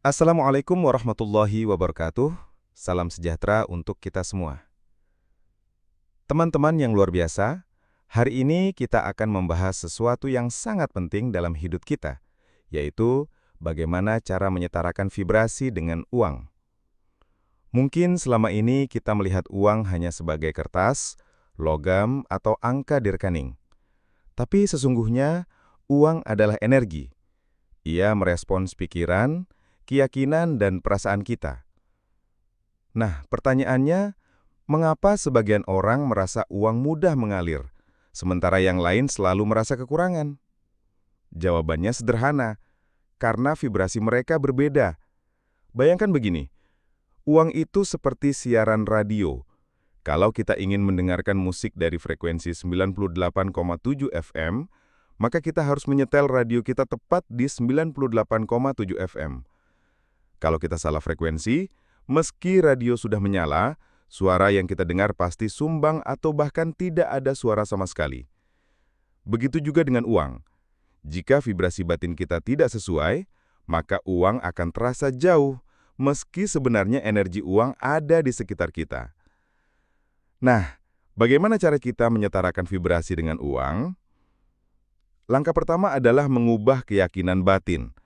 Assalamualaikum warahmatullahi wabarakatuh. Salam sejahtera untuk kita semua. Teman-teman yang luar biasa, hari ini kita akan membahas sesuatu yang sangat penting dalam hidup kita, yaitu bagaimana cara menyetarakan vibrasi dengan uang. Mungkin selama ini kita melihat uang hanya sebagai kertas, logam, atau angka di rekening. Tapi sesungguhnya, uang adalah energi. Ia merespons pikiran, keyakinan, dan perasaan kita. Nah, pertanyaannya, mengapa sebagian orang merasa uang mudah mengalir, sementara yang lain selalu merasa kekurangan? Jawabannya sederhana, karena vibrasi mereka berbeda. Bayangkan begini, uang itu seperti siaran radio. Kalau kita ingin mendengarkan musik dari frekuensi 98,7 FM, maka kita harus menyetel radio kita tepat di 98,7 FM. Kalau kita salah frekuensi, meski radio sudah menyala, suara yang kita dengar pasti sumbang atau bahkan tidak ada suara sama sekali. Begitu juga dengan uang. Jika vibrasi batin kita tidak sesuai, maka uang akan terasa jauh, meski sebenarnya energi uang ada di sekitar kita. Nah, bagaimana cara kita menyetarakan vibrasi dengan uang? Langkah pertama adalah mengubah keyakinan batin.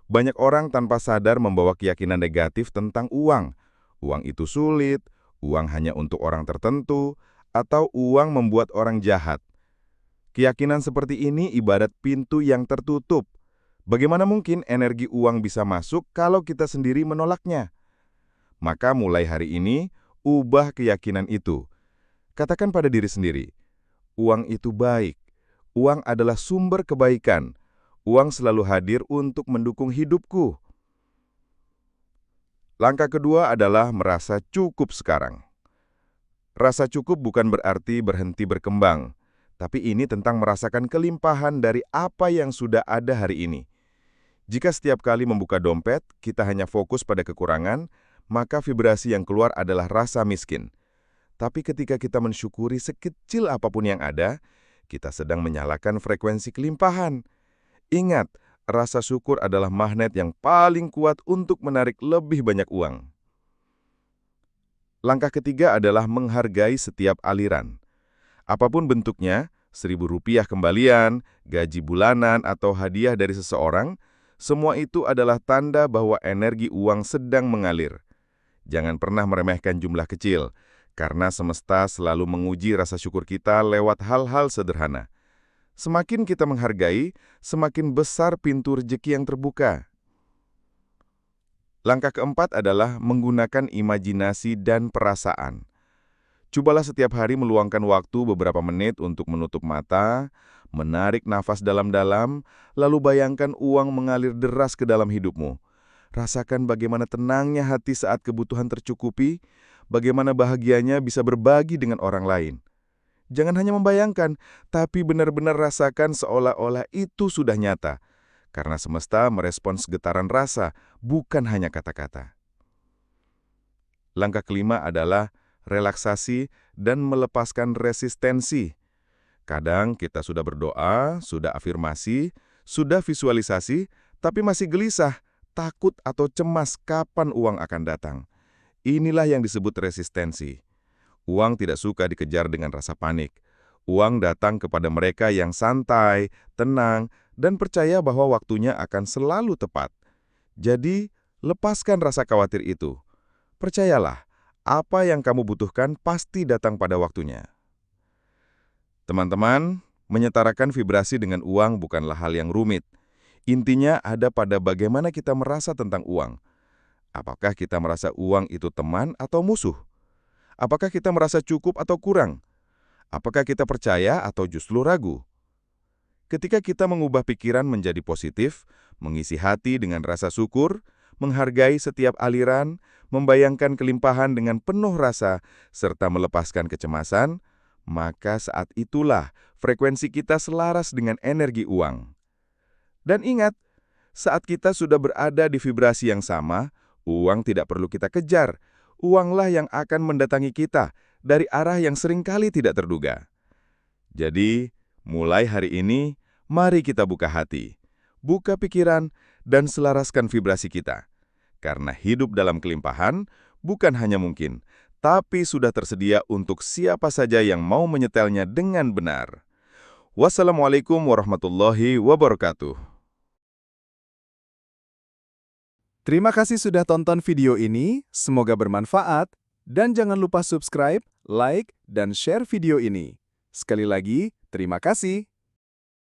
Banyak orang tanpa sadar membawa keyakinan negatif tentang uang. Uang itu sulit, uang hanya untuk orang tertentu, atau uang membuat orang jahat. Keyakinan seperti ini ibarat pintu yang tertutup. Bagaimana mungkin energi uang bisa masuk kalau kita sendiri menolaknya? Maka mulai hari ini, ubah keyakinan itu. Katakan pada diri sendiri, uang itu baik, uang adalah sumber kebaikan, uang selalu hadir untuk mendukung hidupku. Langkah kedua adalah merasa cukup sekarang. Rasa cukup bukan berarti berhenti berkembang, tapi ini tentang merasakan kelimpahan dari apa yang sudah ada hari ini. Jika setiap kali membuka dompet, kita hanya fokus pada kekurangan, maka vibrasi yang keluar adalah rasa miskin. Tapi ketika kita mensyukuri sekecil apapun yang ada, kita sedang menyalakan frekuensi kelimpahan. Ingat, rasa syukur adalah magnet yang paling kuat untuk menarik lebih banyak uang. Langkah ketiga adalah menghargai setiap aliran. Apapun bentuknya, Rp1.000 kembalian, gaji bulanan, atau hadiah dari seseorang, semua itu adalah tanda bahwa energi uang sedang mengalir. Jangan pernah meremehkan jumlah kecil, karena semesta selalu menguji rasa syukur kita lewat hal-hal sederhana. Semakin kita menghargai, semakin besar pintu rezeki yang terbuka. Langkah keempat adalah menggunakan imajinasi dan perasaan. Cobalah setiap hari meluangkan waktu beberapa menit untuk menutup mata, menarik nafas dalam-dalam, lalu bayangkan uang mengalir deras ke dalam hidupmu. Rasakan bagaimana tenangnya hati saat kebutuhan tercukupi, bagaimana bahagianya bisa berbagi dengan orang lain. Jangan hanya membayangkan, tapi benar-benar rasakan seolah-olah itu sudah nyata. Karena semesta merespons getaran rasa, bukan hanya kata-kata. Langkah kelima adalah relaksasi dan melepaskan resistensi. Kadang kita sudah berdoa, sudah afirmasi, sudah visualisasi, tapi masih gelisah, takut atau cemas kapan uang akan datang. Inilah yang disebut resistensi. Uang tidak suka dikejar dengan rasa panik. Uang datang kepada mereka yang santai, tenang, dan percaya bahwa waktunya akan selalu tepat. Jadi, lepaskan rasa khawatir itu. Percayalah, apa yang kamu butuhkan pasti datang pada waktunya. Teman-teman, menyetarakan vibrasi dengan uang bukanlah hal yang rumit. Intinya ada pada bagaimana kita merasa tentang uang. Apakah kita merasa uang itu teman atau musuh? Apakah kita merasa cukup atau kurang? Apakah kita percaya atau justru ragu? Ketika kita mengubah pikiran menjadi positif, mengisi hati dengan rasa syukur, menghargai setiap aliran, membayangkan kelimpahan dengan penuh rasa, serta melepaskan kecemasan, maka saat itulah frekuensi kita selaras dengan energi uang. Dan ingat, saat kita sudah berada di vibrasi yang sama, uang tidak perlu kita kejar. Uanglah yang akan mendatangi kita dari arah yang seringkali tidak terduga. Jadi, mulai hari ini, mari kita buka hati, buka pikiran, dan selaraskan vibrasi kita. Karena hidup dalam kelimpahan bukan hanya mungkin, tapi sudah tersedia untuk siapa saja yang mau menyetelnya dengan benar. Wassalamualaikum warahmatullahi wabarakatuh. Terima kasih sudah tonton video ini, semoga bermanfaat, dan jangan lupa subscribe, like, dan share video ini. Sekali lagi, terima kasih.